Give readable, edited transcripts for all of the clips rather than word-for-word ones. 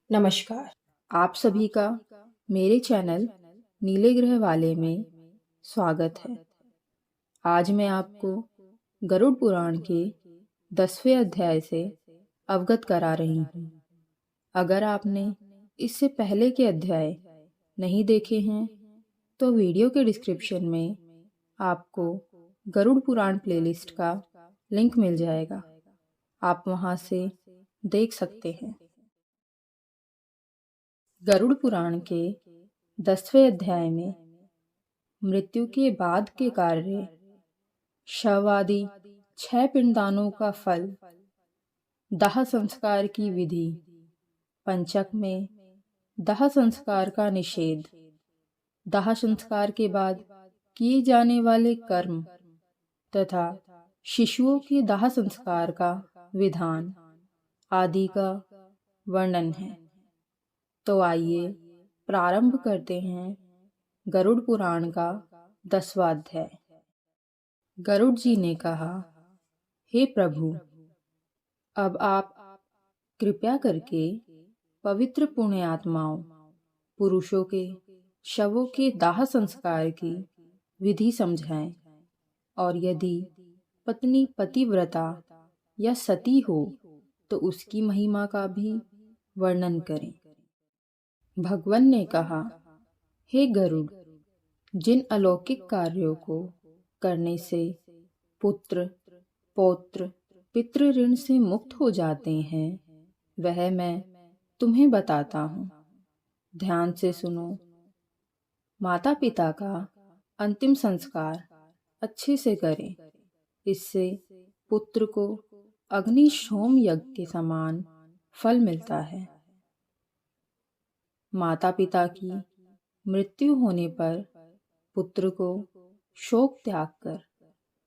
नमस्कार। आप सभी का मेरे चैनल नीले ग्रह वाले में स्वागत है। आज मैं आपको गरुड़ पुराण के 10वें अध्याय से अवगत करा रही हूँ। अगर आपने इससे पहले के अध्याय नहीं देखे हैं तो वीडियो के डिस्क्रिप्शन में आपको गरुड़ पुराण प्लेलिस्ट का लिंक मिल जाएगा। आप वहाँ से देख सकते हैं। गरुड़ पुराण के 10वें अध्याय में मृत्यु के बाद के कार्य, शव आदि 6 पिंडदानों का फल, दाह संस्कार की विधि, पंचक में दाह संस्कार का निषेध, दाह संस्कार के बाद किए जाने वाले कर्म तथा शिशुओं के दाह संस्कार का विधान आदि का वर्णन है। तो आइए प्रारंभ करते हैं गरुड़ पुराण का 10वां अध्याय। गरुड़ जी ने कहा, हे प्रभु, अब आप कृपया करके पवित्र पुण्य आत्माओं, पुरुषों के शवों के दाह संस्कार की विधि समझाएं, और यदि पत्नी पतिव्रता या सती हो तो उसकी महिमा का भी वर्णन करें। भगवान ने कहा, हे गरुड़, जिन अलौकिक कार्यों को करने से पुत्र, पौत्र, पितृ ऋण से मुक्त हो जाते हैं, वह मैं तुम्हें बताता हूँ। ध्यान से सुनो। माता पिता का अंतिम संस्कार अच्छे से करें। इससे पुत्र को अग्नि शोम यज्ञ के समान फल मिलता है। माता पिता की मृत्यु होने पर पुत्र को शोक त्याग कर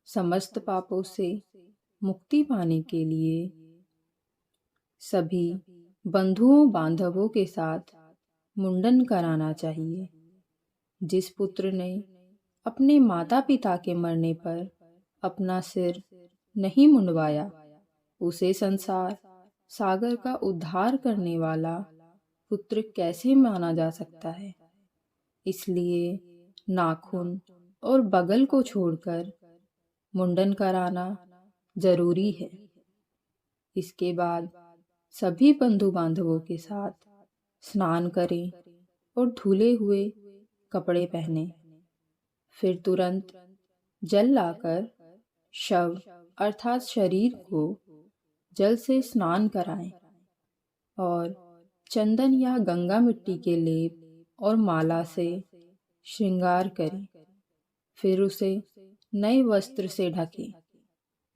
समस्त पापों से मुक्ति पाने के लिए सभी बंधुओं बांधवों के साथ मुंडन कराना चाहिए। जिस पुत्र ने अपने माता पिता के मरने पर अपना सिर नहीं मुंडवाया, उसे संसार सागर का उद्धार करने वाला पुत्र कैसे माना जा सकता है। इसलिए नाखून और बगल को छोड़कर मुंडन कराना जरूरी है। इसके बाद सभी बंधु बांधवों के साथ स्नान करें और धुले हुए कपड़े पहने। फिर तुरंत जल लाकर शव अर्थात शरीर को जल से स्नान कराएं और चंदन या गंगा मिट्टी के लेप और माला से श्रृंगार करें। फिर उसे नए वस्त्र से ढकें।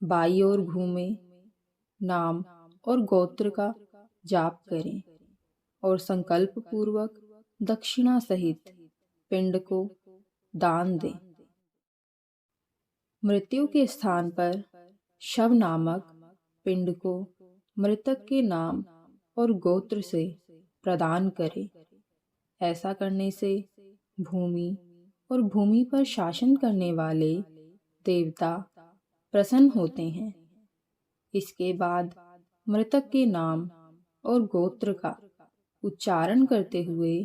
बाईं ओर घूमें, नाम और गोत्र का जाप करें और संकल्प पूर्वक दक्षिणा सहित पिंड को दान दें। मृत्यु के स्थान पर शव नामक पिंड को मृतक के नाम और गोत्र से प्रदान करें। ऐसा करने से भूमि और भूमि पर शासन करने वाले देवता प्रसन्न होते हैं। इसके बाद मृतक के नाम और गोत्र का उच्चारण करते हुए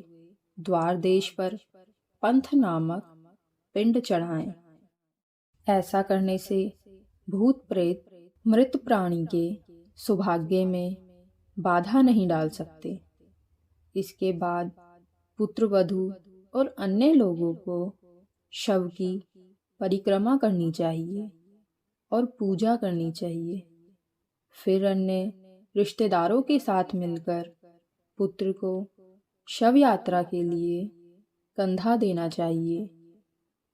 द्वार देश पर पंथ नामक पिंड चढ़ाएं। ऐसा करने से भूत प्रेत मृत प्राणी के सौभाग्य में बाधा नहीं डाल सकते। इसके बाद पुत्र वधू और अन्य लोगों को शव की परिक्रमा करनी चाहिए और पूजा करनी चाहिए। फिर अन्य रिश्तेदारों के साथ मिलकर पुत्र को शव यात्रा के लिए कंधा देना चाहिए।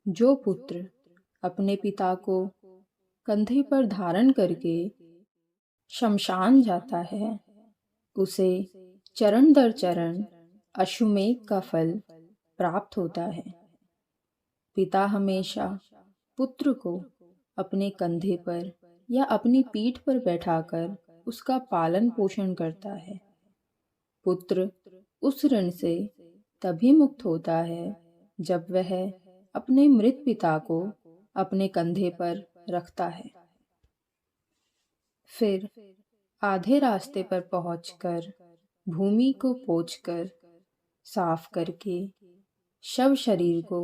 जो पुत्र अपने पिता को कंधे पर धारण करके शमशान जाता है, उसे चरण दर चरण अश्वमेध का फल प्राप्त होता है। पिता हमेशा पुत्र को अपने कंधे पर या अपनी पीठ पर बैठाकर उसका पालन पोषण करता है। पुत्र उस ऋण से तभी मुक्त होता है जब वह अपने मृत पिता को अपने कंधे पर रखता है। फिर आधे रास्ते पर पहुंचकर भूमि को पोंछकर साफ करके शव शरीर को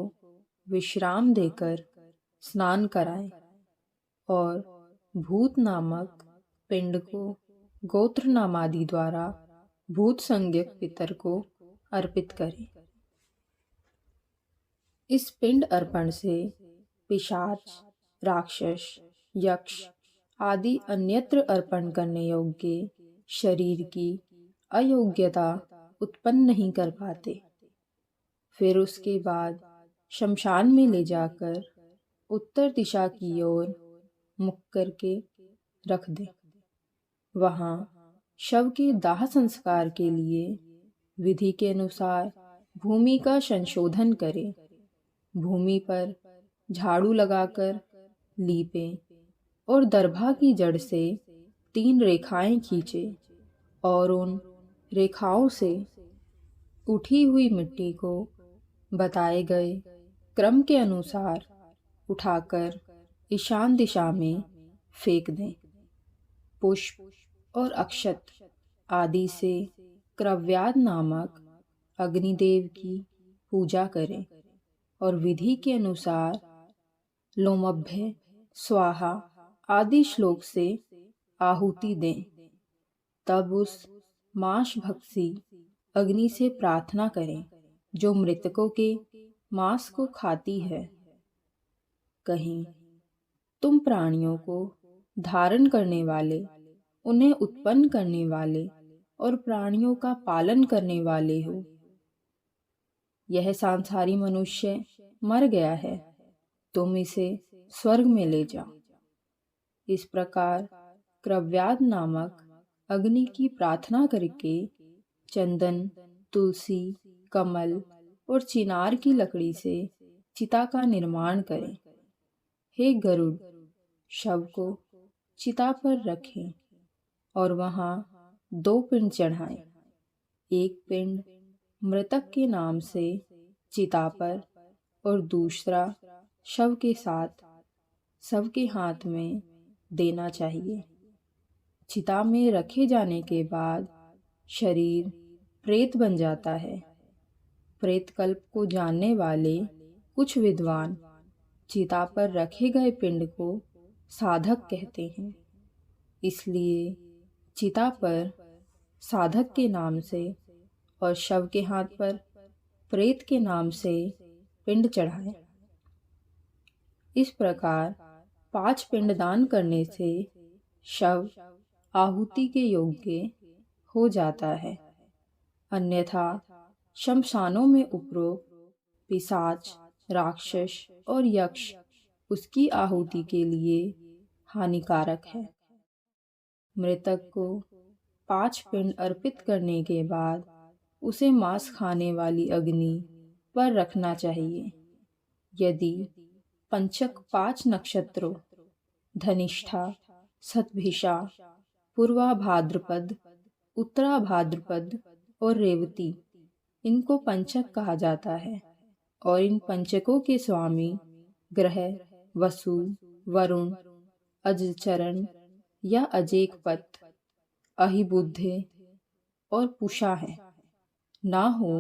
विश्राम देकर स्नान कराएं और भूत नामक पिंड को गोत्र नामादि द्वारा भूत संज्ञक पितर को अर्पित करें। इस पिंड अर्पण से पिशाच, राक्षस, यक्ष आदि अन्यत्र अर्पण करने योग्य शरीर की अयोग्यता उत्पन्न नहीं कर पाते। फिर उसके बाद शमशान में ले जाकर उत्तर दिशा की ओर मुख करके रख दें। वहाँ शव के दाह संस्कार के लिए विधि के अनुसार भूमि का संशोधन करें। भूमि पर झाड़ू लगाकर लीपें और दर्भा की जड़ से 3 रेखाएं खींचें और उन रेखाओं से उठी हुई मिट्टी को बताए गए क्रम के अनुसार उठाकर ईशान दिशा में फेंक दें। पुष्प और अक्षत आदि से क्रव्याद नामक अग्निदेव की पूजा करें और विधि के अनुसार लोमभ्य, स्वाहा आदि श्लोक से आहुति दें। तब उस मांस भक्षी अग्नि से प्रार्थना करें जो मृतकों के मांस को खाती है। कहीं तुम प्राणियों को धारण करने वाले, उन्हें उत्पन्न करने वाले और प्राणियों का पालन करने वाले हो। यह सांसारी मनुष्य मर गया है, तुम इसे स्वर्ग में ले जाओ। इस प्रकार क्रव्याद नामक अग्नि की प्रार्थना करके चंदन, तुलसी, कमल और चिनार की लकड़ी से चिता का निर्माण करें। हे गरुड़, शव को चिता पर रखें और वहाँ 2 पिंड चढ़ाएं। एक पिंड मृतक के नाम से चिता पर और दूसरा शव के साथ सबके हाथ में देना चाहिए। चिता में रखे जाने के बाद शरीर प्रेत बन जाता है। प्रेत कल्प को जानने वाले कुछ विद्वान चिता पर रखे गए पिंड को साधक कहते हैं। इसलिए चिता पर साधक के नाम से और शव के हाथ पर प्रेत के नाम से पिंड चढ़ाएं। इस प्रकार 5 पिंडदान करने से शव आहुति के योग्य हो जाता है। अन्यथा शमशानों में उपरोक्त पिशाच, राक्षस और यक्ष उसकी आहुति के लिए हानिकारक है। मृतक को 5 पिंड अर्पित करने के बाद उसे मांस खाने वाली अग्नि पर रखना चाहिए। यदि पंचक 5 नक्षत्रों धनिष्ठा, शतभिषा, पूर्वा भाद्रपद, उत्तरा भाद्रपद और रेवती, इनको पंचक कहा जाता है और इन पंचकों के स्वामी ग्रह वसु, वरुण, अजचरण या अजेकपत, अहिबुद्धे और पुषा है। ना हो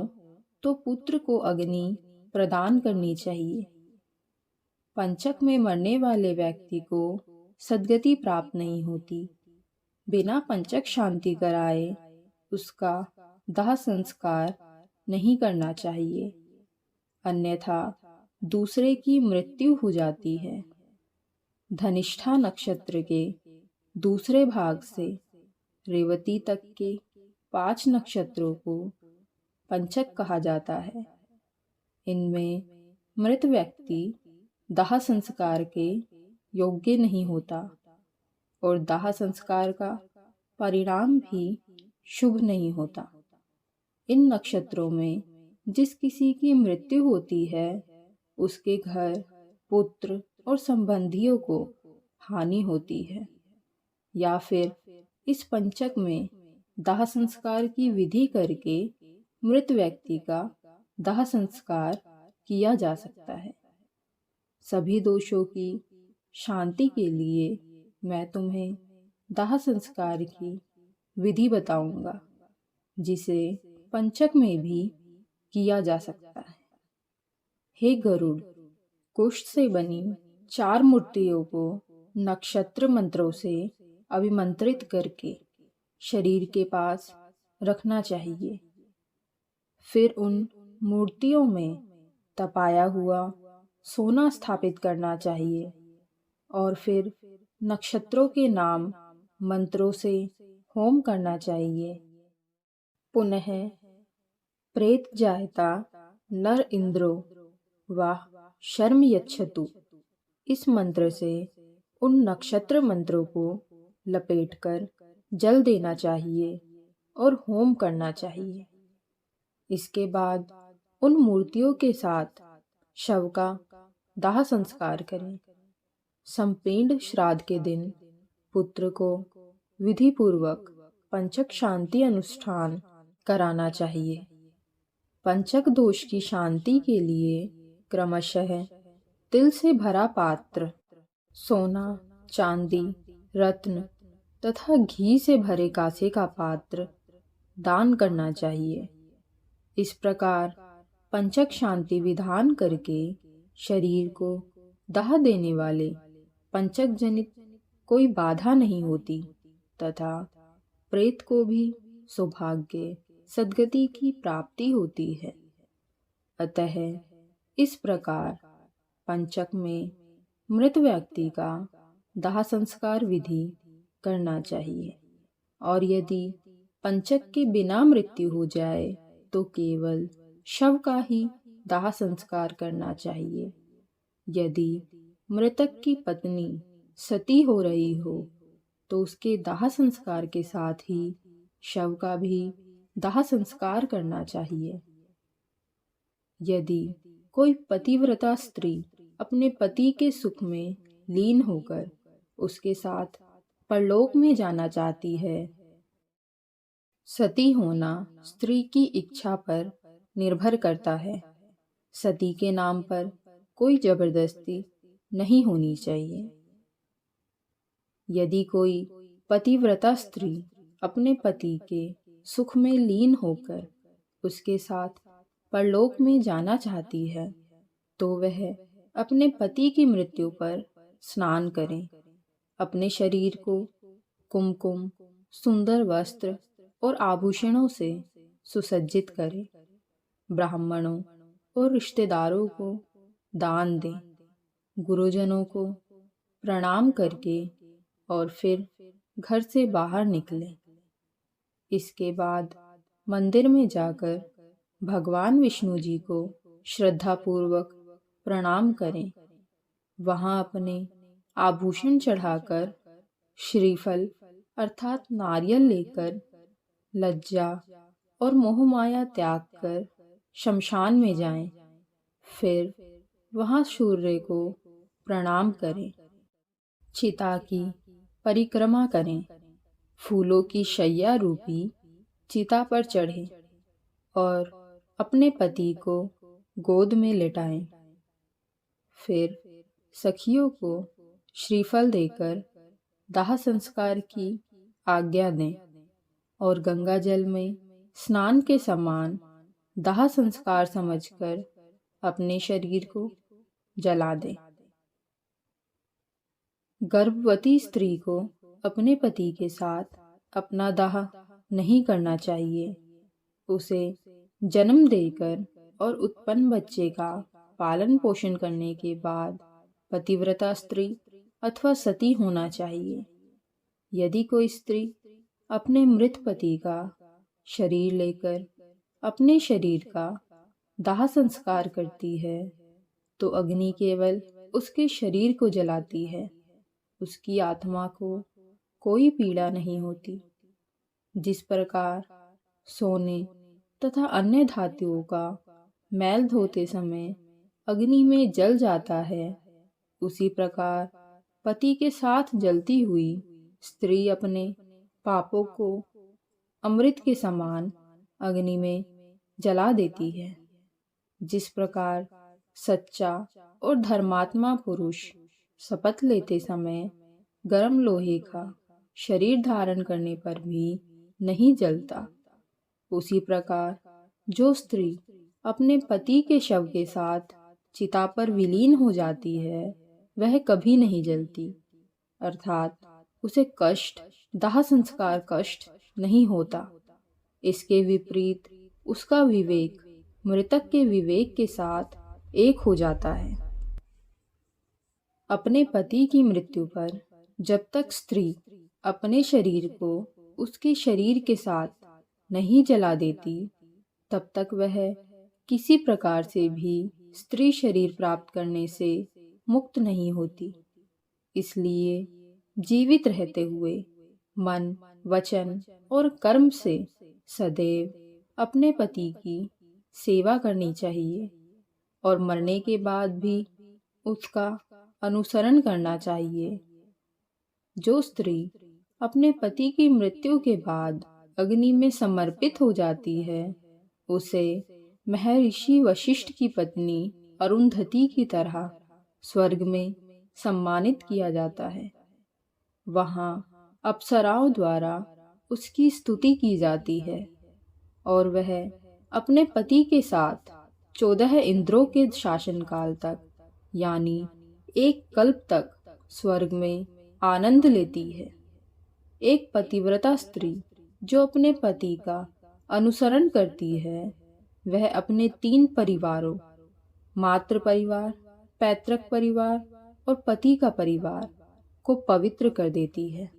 तो पुत्र को अग्नि प्रदान करनी चाहिए। पंचक में मरने वाले व्यक्ति को सद्गति प्राप्त नहीं होती। बिना पंचक शांति कराए उसका दाह संस्कार नहीं करना चाहिए, अन्यथा दूसरे की मृत्यु हो जाती है। धनिष्ठा नक्षत्र के दूसरे भाग से रेवती तक के 5 नक्षत्रों को पंचक कहा जाता है। इनमें मृत व्यक्ति दाह संस्कार के योग्य नहीं होता और दाह संस्कार का परिणाम भी शुभ नहीं होता। इन नक्षत्रों में जिस किसी की मृत्यु होती है उसके घर, पुत्र और संबंधियों को हानि होती है, या फिर इस पंचक में दाह संस्कार की विधि करके मृत व्यक्ति का दाह संस्कार किया जा सकता है। सभी दोषों की शांति के लिए मैं तुम्हें दाह संस्कार की विधि बताऊंगा। जिसे पंचक में भी किया जा सकता है। हे गरुड़, कुष्ठ से बनी 4 मूर्तियों को नक्षत्र मंत्रों से अभिमंत्रित करके शरीर के पास रखना चाहिए। फिर उन मूर्तियों में तपाया हुआ सोना स्थापित करना चाहिए और फिर नक्षत्रों के नाम मंत्रों से होम करना चाहिए। पुनः प्रेत जायता नर इंद्रो वाह शर्म यच्छतु, इस मंत्र से उन नक्षत्र मंत्रों को लपेटकर जल देना चाहिए और होम करना चाहिए। इसके बाद उन मूर्तियों के साथ शव का दाह संस्कार करें। संपीड़ श्राद्ध के दिन पुत्र को विधि पूर्वक पंचक शांति अनुष्ठान कराना चाहिए। पंचक दोष की शांति के लिए क्रमशः तिल से भरा पात्र, सोना, चांदी, रत्न तथा घी से भरे कांसे का पात्र दान करना चाहिए। इस प्रकार पंचक शांति विधान करके शरीर को दाह देने वाले पंचक जनित कोई बाधा नहीं होती तथा प्रेत को भी सौभाग्य सद्गति की प्राप्ति होती है। अतः इस प्रकार पंचक में मृत व्यक्ति का दाह संस्कार विधि करना चाहिए और यदि पंचक के बिना मृत्यु हो जाए तो केवल शव का ही दाह संस्कार करना चाहिए। यदि मृतक की पत्नी सती हो रही हो तो उसके दाह संस्कार के साथ ही शव का भी दाह संस्कार करना चाहिए। यदि कोई पतिव्रता स्त्री अपने पति के सुख में लीन होकर उसके साथ परलोक में जाना चाहती है, सती होना स्त्री की इच्छा पर निर्भर करता है। सती के नाम पर कोई जबरदस्ती नहीं होनी चाहिए। यदि कोई पतिव्रता स्त्री अपने पति के सुख में लीन होकर उसके साथ परलोक में जाना चाहती है तो वह अपने पति की मृत्यु पर स्नान करें, अपने शरीर को कुमकुम, सुंदर वस्त्र और आभूषणों से सुसज्जित करें, ब्राह्मणों और रिश्तेदारों को दान दें, गुरुजनों को प्रणाम करके और फिर घर से बाहर निकलें। इसके बाद मंदिर में जाकर भगवान विष्णु जी को श्रद्धापूर्वक प्रणाम करें। वहां अपने आभूषण चढ़ाकर श्रीफल अर्थात नारियल लेकर लज्जा और मोहमाया त्याग कर शमशान में जाएं। फिर वहां सूर्य को प्रणाम करें, चिता की परिक्रमा करें, फूलों की शैया रूपी चिता पर चढ़ें और अपने पति को गोद में लेटाएं। फिर सखियों को श्रीफल देकर दाह संस्कार की आज्ञा दें और गंगा जल में स्नान के समान दाह संस्कार समझकर अपने शरीर को जला दें। गर्भवती स्त्री को अपने पति के साथ अपना दाह नहीं करना चाहिए। उसे जन्म देकर और उत्पन्न बच्चे का पालन पोषण करने के बाद पतिव्रता स्त्री अथवा सती होना चाहिए। यदि कोई स्त्री अपने मृत पति का शरीर लेकर अपने शरीर का दाह संस्कार करती है तो अग्नि केवल उसके शरीर को जलाती है, उसकी आत्मा को कोई पीड़ा नहीं होती। जिस प्रकार सोने तथा अन्य धातुओं का मैल धोते समय अग्नि में जल जाता है, उसी प्रकार पति के साथ जलती हुई स्त्री अपने पापों को अमृत के समान अग्नि में जला देती है। जिस प्रकार सच्चा और धर्मात्मा पुरुष शपथ लेते समय गर्म लोहे का शरीर धारण करने पर भी नहीं जलता, उसी प्रकार जो स्त्री अपने पति के शव के साथ चिता पर विलीन हो जाती है वह कभी नहीं जलती, अर्थात उसे कष्ट, दाह संस्कार कष्ट नहीं होता। इसके विपरीत उसका विवेक मृतक के विवेक के साथ एक हो जाता है। अपने पति की मृत्यु पर जब तक स्त्री अपने शरीर को उसके शरीर के साथ नहीं जला देती तब तक वह किसी प्रकार से भी स्त्री शरीर प्राप्त करने से मुक्त नहीं होती। इसलिए जीवित रहते हुए मन, वचन और कर्म से सदैव अपने पति की सेवा करनी चाहिए और मरने के बाद भी उसका अनुसरण करना चाहिए। जो स्त्री अपने पति की मृत्यु के बाद अग्नि में समर्पित हो जाती है उसे महर्षि वशिष्ठ की पत्नी अरुंधति की तरह स्वर्ग में सम्मानित किया जाता है। वहाँ अप्सराओं द्वारा उसकी स्तुति की जाती है और वह अपने पति के साथ 14 इंद्रों के शासनकाल तक यानी एक कल्प तक स्वर्ग में आनंद लेती है। एक पतिव्रता स्त्री जो अपने पति का अनुसरण करती है वह अपने 3 परिवारों, मातृ परिवार, पैतृक परिवार और पति का परिवार को पवित्र कर देती है।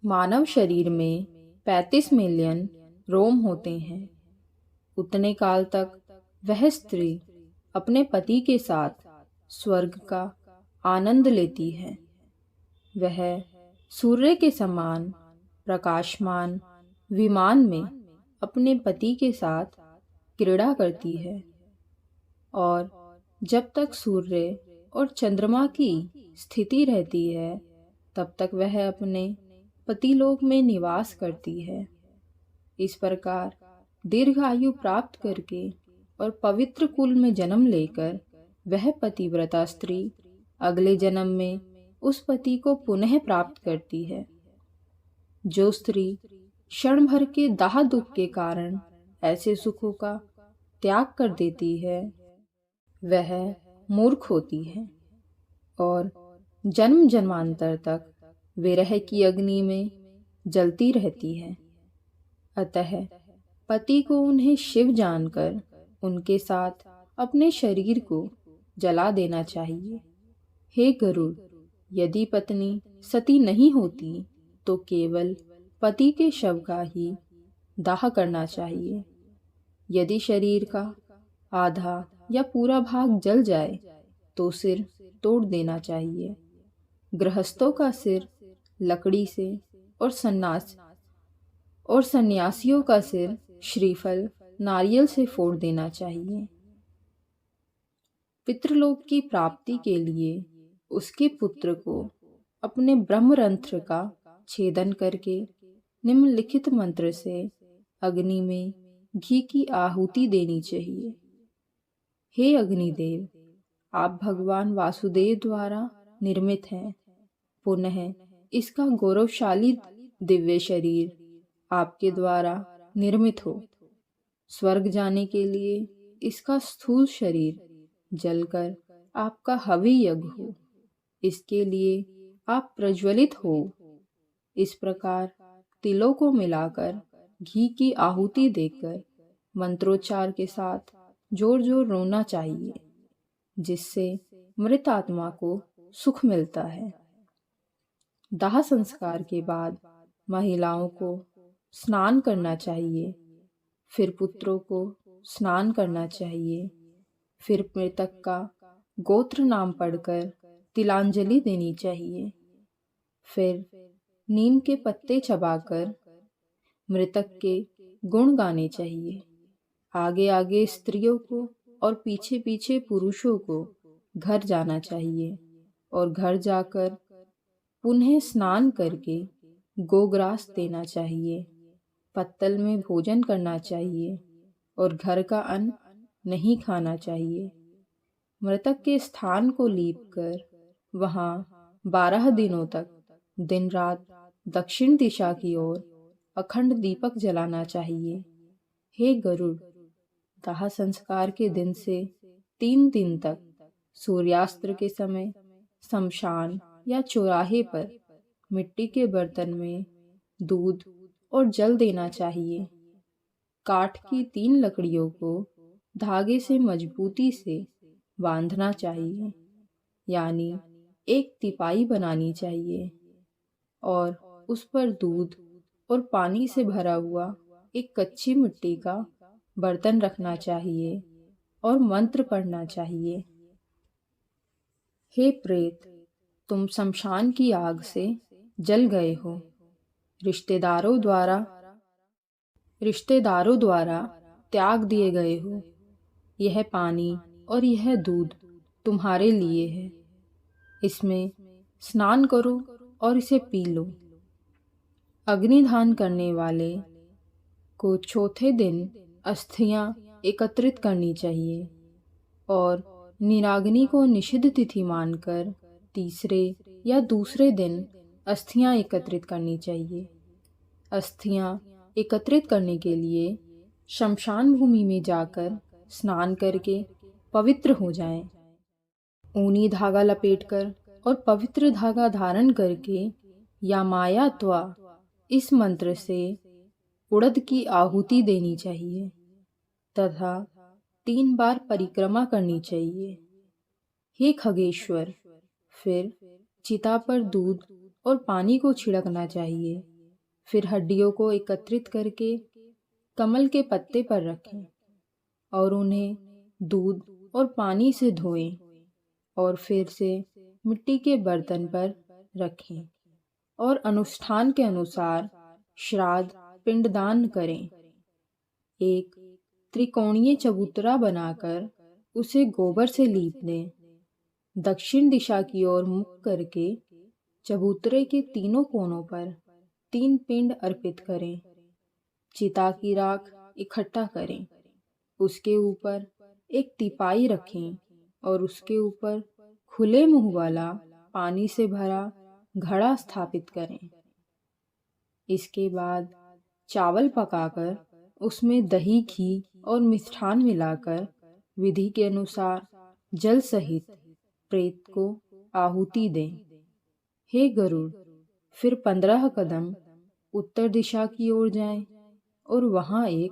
मानव शरीर में 35 मिलियन रोम होते हैं। उतने काल तक वह स्त्री अपने पति के साथ स्वर्ग का आनंद लेती है। वह सूर्य के समान प्रकाशमान विमान में अपने पति के साथ क्रीड़ा करती है और जब तक सूर्य और चंद्रमा की स्थिति रहती है तब तक वह अपने पतिलोक में निवास करती है। इस प्रकार दीर्घायु प्राप्त करके और पवित्र कुल में जन्म लेकर वह पतिव्रता स्त्री अगले जन्म में उस पति को पुनः प्राप्त करती है। जो स्त्री क्षण भर के दाह दुख के कारण ऐसे सुखों का त्याग कर देती है वह मूर्ख होती है और जन्म जन्मांतर तक विरह की अग्नि में जलती रहती है। अतः पति को उन्हें शिव जानकर उनके साथ अपने शरीर को जला देना चाहिए। हे गरुड़, यदि पत्नी सती नहीं होती तो केवल पति के शव का ही दाह करना चाहिए। यदि शरीर का आधा या पूरा भाग जल जाए तो सिर तोड़ देना चाहिए। गृहस्थों का सिर लकड़ी से और सन्यासियों का सिर श्रीफल नारियल से फोड़ देना चाहिए। पितृलोक की प्राप्ति के लिए उसके पुत्र को अपने ब्रह्मरंध्र का छेदन करके निम्नलिखित मंत्र से अग्नि में घी की आहुति देनी चाहिए। हे अग्निदेव, आप भगवान वासुदेव द्वारा निर्मित हैं। पुनः इसका गौरवशाली दिव्य शरीर आपके द्वारा निर्मित हो। स्वर्ग जाने के लिए इसका स्थूल शरीर जलकर आपका हवि यज्ञ हो। इसके लिए आप प्रज्वलित हो। इस प्रकार तिलों को मिलाकर घी की आहुति देकर मंत्रोच्चार के साथ जोर जोर रोना चाहिए, जिससे मृत आत्मा को सुख मिलता है। दाह संस्कार के बाद महिलाओं को स्नान करना चाहिए, फिर पुत्रों को स्नान करना चाहिए, फिर मृतक का गोत्र नाम पढ़कर तिलांजलि देनी चाहिए, फिर नीम के पत्ते चबाकर मृतक के गुण गाने चाहिए। आगे आगे स्त्रियों को और पीछे पीछे पुरुषों को घर जाना चाहिए और घर जाकर पुनः स्नान करके गोग्रास देना चाहिए, पत्तल में भोजन करना चाहिए और घर का अन्न नहीं खाना चाहिए। मृतक के स्थान को लीपकर वहाँ 12 दिनों तक दिन रात दक्षिण दिशा की ओर अखंड दीपक जलाना चाहिए। हे गरुड़, दाह संस्कार के दिन से 3 दिन तक सूर्यास्त के समय शमशान या चौराहे पर मिट्टी के बर्तन में दूध और जल देना चाहिए। काठ की 3 लकड़ियों को धागे से मजबूती से बांधना चाहिए, यानी एक तिपाई बनानी चाहिए और उस पर दूध और पानी से भरा हुआ एक कच्ची मिट्टी का बर्तन रखना चाहिए और मंत्र पढ़ना चाहिए। हे प्रेत, तुम शमशान की आग से जल गए हो। रिश्तेदारों द्वारा त्याग दिए गए हो। यह पानी और यह दूध तुम्हारे लिए है। इसमें स्नान करो और इसे पी लो। अग्निदान करने वाले को चौथे दिन अस्थियां एकत्रित करनी चाहिए और निराग्नि को निषिद्ध तिथि मानकर तीसरे या दूसरे दिन अस्थियां एकत्रित करनी चाहिए। अस्थियां एकत्रित करने के लिए शमशान भूमि में जाकर स्नान करके पवित्र हो जाएं। ऊनी धागा लपेटकर और पवित्र धागा धारण करके या मायात्वा इस मंत्र से उड़द की आहुति देनी चाहिए तथा 3 बार परिक्रमा करनी चाहिए। हे खगेश्वर, फिर चिता पर दूध और पानी को छिड़कना चाहिए। फिर हड्डियों को एकत्रित करके कमल के पत्ते पर रखें और उन्हें दूध और पानी से धोएं और फिर से मिट्टी के बर्तन पर रखें और अनुष्ठान के अनुसार श्राद्ध पिंडदान करें। एक त्रिकोणीय चबूतरा बनाकर उसे गोबर से लीप दें। दक्षिण दिशा की ओर मुख करके चबूतरे के तीनों कोनों पर 3 पिंड अर्पित करें। चिता की राख इकट्ठा करें। उसके ऊपर एक तिपाई रखें और उसके ऊपर खुले मुंह वाला पानी से भरा घड़ा स्थापित करें। इसके बाद चावल पकाकर उसमें दही, घी और मिष्ठान मिलाकर विधि के अनुसार जल सहित प्रेत को आहुति दें। हे गरुड़, फिर 15 कदम उत्तर दिशा की ओर जाएं और वहां एक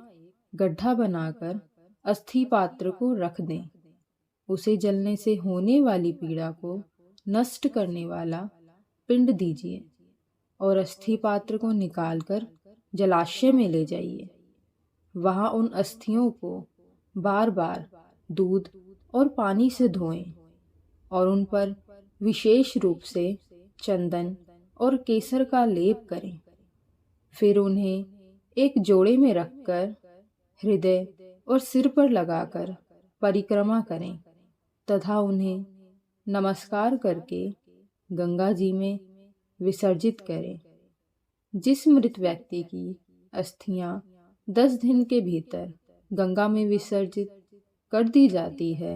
गड्ढा बनाकर अस्थि पात्र को रख दें। उसे जलने से होने वाली पीड़ा को नष्ट करने वाला पिंड दीजिए और अस्थि पात्र को निकालकर जलाशय में ले जाइए। वहां उन अस्थियों को बार बार दूध और पानी से धोएं और उन पर विशेष रूप से चंदन और केसर का लेप करें। फिर उन्हें एक जोड़े में रखकर हृदय और सिर पर लगाकर परिक्रमा करें तथा उन्हें नमस्कार करके गंगा जी में विसर्जित करें। जिस मृत व्यक्ति की अस्थियां 10 दिन के भीतर गंगा में विसर्जित कर दी जाती है,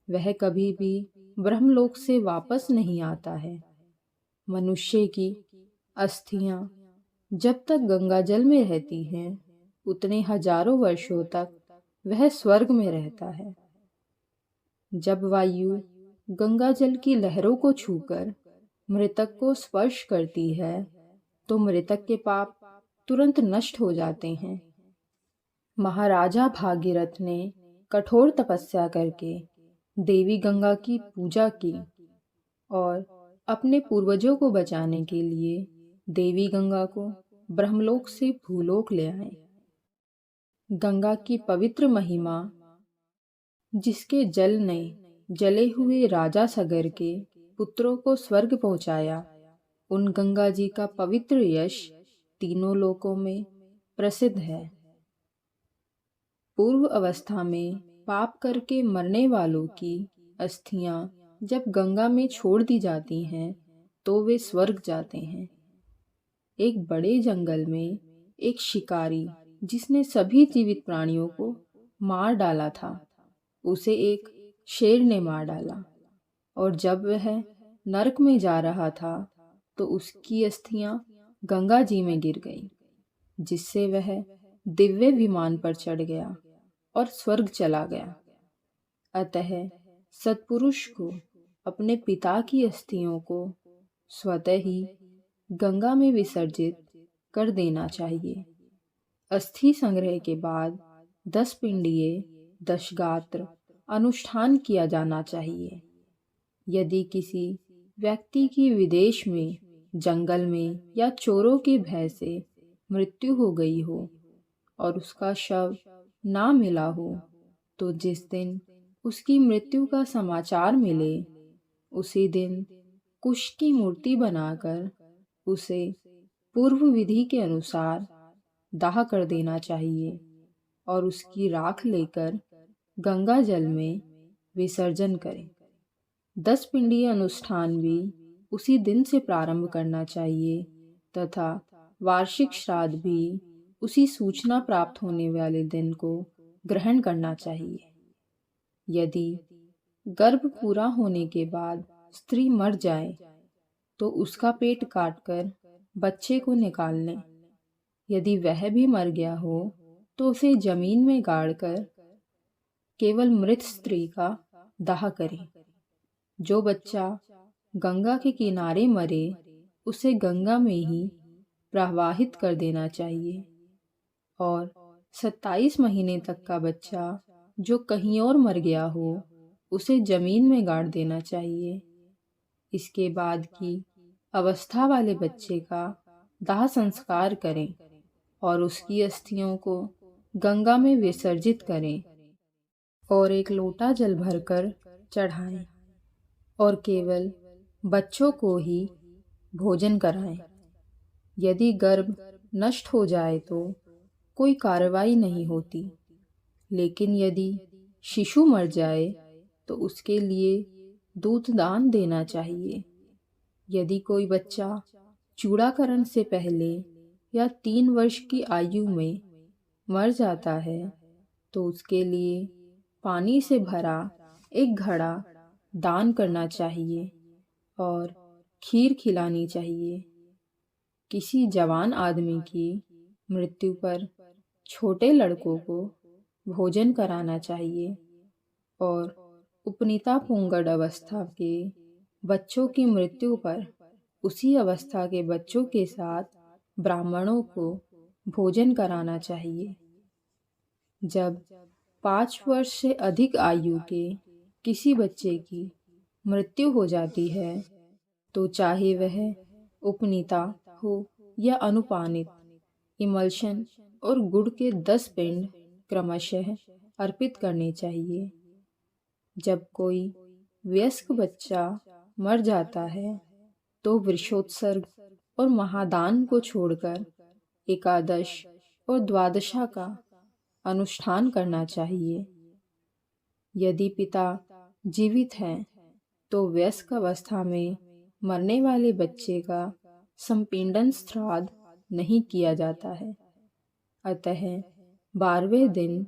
वह कभी भी ब्रह्मलोक से वापस नहीं आता है। मनुष्य की अस्थियां जब तक गंगा जल में रहती हैं, उतने हजारों वर्षों तक वह स्वर्ग में रहता है। जब वायु गंगा जल की लहरों को छूकर मृतक को स्पर्श करती है, तो मृतक के पाप तुरंत नष्ट हो जाते हैं। महाराजा भागीरथ ने कठोर तपस्या करके देवी गंगा की पूजा की और अपने पूर्वजों को बचाने के लिए देवी गंगा को ब्रह्मलोक से भूलोक ले आए। गंगा की पवित्र महिमा, जिसके जल ने जले हुए राजा सगर के पुत्रों को स्वर्ग पहुंचाया, उन गंगा जी का पवित्र यश तीनों लोकों में प्रसिद्ध है। पूर्व अवस्था में पाप करके मरने वालों की अस्थियां जब गंगा में छोड़ दी जाती हैं, तो वे स्वर्ग जाते हैं। एक बड़े जंगल में एक शिकारी, जिसने सभी जीवित प्राणियों को मार डाला था, उसे एक शेर ने मार डाला और जब वह नरक में जा रहा था, तो उसकी अस्थियां गंगा जी में गिर गईं। जिससे वह दिव्य विमान पर चढ़ गया और स्वर्ग चला गया। अतः सत्पुरुष को अपने पिता की अस्थियों को स्वतः ही गंगा में विसर्जित कर देना चाहिए। अस्थि संग्रह के बाद 10 पिंडीय 10 गात्र अनुष्ठान किया जाना चाहिए। यदि किसी व्यक्ति की विदेश में, जंगल में या चोरों के भय से मृत्यु हो गई हो और उसका शव ना मिला हो, तो जिस दिन उसकी मृत्यु का समाचार मिले उसी दिन कुश की मूर्ति बनाकर उसे पूर्व विधि के अनुसार दाह कर देना चाहिए और उसकी राख लेकर गंगा जल में विसर्जन करें। 10 पिंडीय अनुष्ठान भी उसी दिन से प्रारंभ करना चाहिए तथा वार्षिक श्राद्ध भी उसी सूचना प्राप्त होने वाले दिन को ग्रहण करना चाहिए। यदि गर्भ पूरा होने के बाद स्त्री मर जाए तो उसका पेट काटकर बच्चे को निकाल लें। यदि वह भी मर गया हो तो उसे जमीन में गाड़कर केवल मृत स्त्री का दाह करें। जो बच्चा गंगा के किनारे मरे उसे गंगा में ही प्रवाहित कर देना चाहिए और 27 महीने तक का बच्चा जो कहीं और मर गया हो उसे जमीन में गाड़ देना चाहिए। इसके बाद की अवस्था वाले बच्चे का दाह संस्कार करें और उसकी अस्थियों को गंगा में विसर्जित करें और एक लोटा जल भरकर चढ़ाएं और केवल बच्चों को ही भोजन कराएं। यदि गर्भ नष्ट हो जाए तो कोई कार्रवाई नहीं होती, लेकिन यदि शिशु मर जाए तो उसके लिए दूध दान देना चाहिए। यदि कोई बच्चा चूड़ाकरण से पहले या 3 वर्ष की आयु में मर जाता है तो उसके लिए पानी से भरा एक घड़ा दान करना चाहिए और खीर खिलानी चाहिए। किसी जवान आदमी की मृत्यु पर छोटे लड़कों को भोजन कराना चाहिए और उपनीता पुंगड़ अवस्था के बच्चों की मृत्यु पर उसी अवस्था के बच्चों के साथ ब्राह्मणों को भोजन कराना चाहिए। जब 5 वर्ष से अधिक आयु के किसी बच्चे की मृत्यु हो जाती है तो चाहे वह उपनीता हो या अनुपानित, इमल्शन और गुड़ के 10 पिंड क्रमशः अर्पित करने चाहिए। जब कोई वयस्क बच्चा मर जाता है तो वृषोत्सर्ग और महादान को छोड़कर एकादश और द्वादशा का अनुष्ठान करना चाहिए। यदि पिता जीवित हैं तो वयस्क अवस्था में मरने वाले बच्चे का संपिंडन श्राद्ध नहीं किया जाता है, अतः 12वें दिन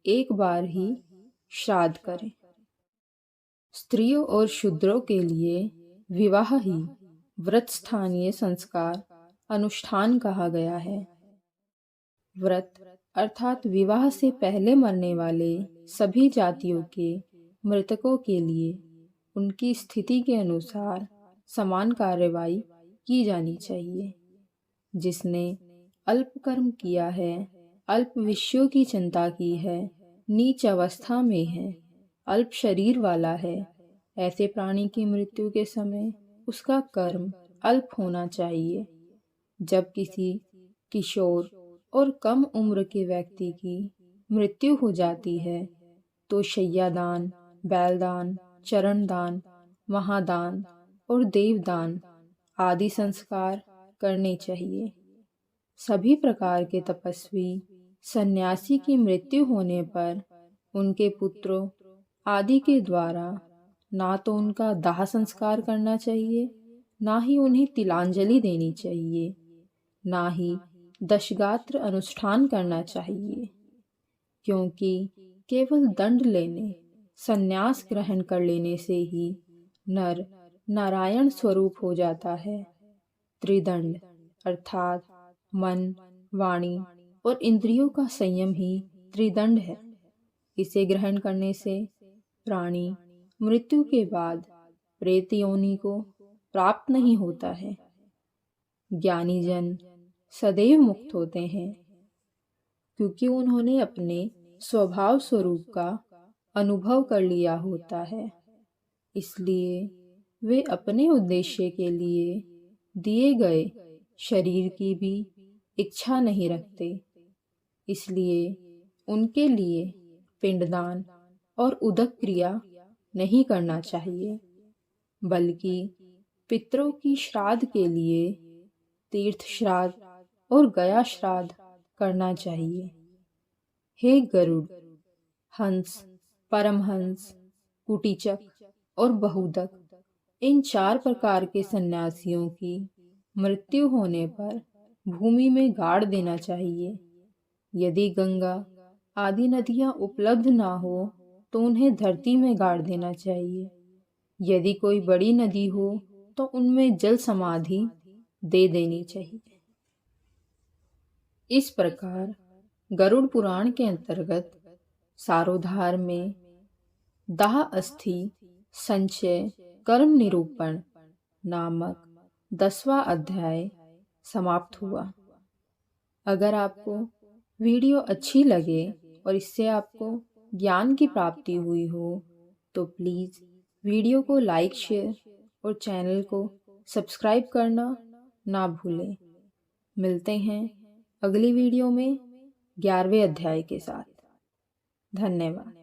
एक बार ही श्राद्ध करें। स्त्रियों और शूद्रों के लिए विवाह ही व्रत स्थानीय संस्कार अनुष्ठान कहा गया है। व्रत अर्थात विवाह से पहले मरने वाले सभी जातियों के मृतकों के लिए उनकी स्थिति के अनुसार समान कार्रवाई की जानी चाहिए। जिसने अल्प कर्म किया है, अल्प विषयों की चिंता की है, नीच अवस्था में है, अल्प शरीर वाला है, ऐसे प्राणी की मृत्यु के समय उसका कर्म अल्प होना चाहिए। जब किसी किशोर और कम उम्र के व्यक्ति की मृत्यु हो जाती है तो शय्यादान, बैलदान, चरणदान, महादान और देवदान आदि संस्कार करने चाहिए। सभी प्रकार के तपस्वी सन्यासी की मृत्यु होने पर उनके पुत्रों आदि के द्वारा ना तो उनका दाह संस्कार करना चाहिए, ना ही उन्हें तिलांजलि देनी चाहिए, ना ही दशगात्र अनुष्ठान करना चाहिए, क्योंकि केवल दंड लेने, संन्यास ग्रहण कर लेने से ही नर नारायण स्वरूप हो जाता है। त्रिदंड अर्थात मन, वाणी और इंद्रियों का संयम ही त्रिदंड है। इसे ग्रहण करने से प्राणी मृत्यु के बाद प्रेत योनि को प्राप्त नहीं होता है। ज्ञानी जन सदैव मुक्त होते हैं, क्योंकि उन्होंने अपने स्वभाव स्वरूप का अनुभव कर लिया होता है। इसलिए वे अपने उद्देश्य के लिए दिए गए शरीर की भी इच्छा नहीं रखते। इसलिए उनके लिए पिंडदान और उदक क्रिया नहीं करना चाहिए, बल्कि पितरों की श्राद्ध के लिए तीर्थ श्राद्ध और गया श्राद्ध करना चाहिए। हे गरुड़, हंस, परमहंस, कुटीचक और बहुदक, इन 4 प्रकार के सन्यासियों की मृत्यु होने पर भूमि में गाड़ देना चाहिए। यदि गंगा आदि नदियां उपलब्ध ना हो तो उन्हें धरती में गाड़ देना चाहिए। यदि कोई बड़ी नदी हो तो उनमें जल समाधि दे देनी चाहिए। इस प्रकार गरुड़ पुराण के अंतर्गत सारोद्धार में दाह अस्थि संचय कर्म निरूपण नामक 10वां अध्याय समाप्त हुआ। अगर आपको वीडियो अच्छी लगे और इससे आपको ज्ञान की प्राप्ति हुई हो तो प्लीज़ वीडियो को लाइक, शेयर और चैनल को सब्सक्राइब करना ना भूलें। मिलते हैं अगली वीडियो में 11वें अध्याय के साथ। धन्यवाद।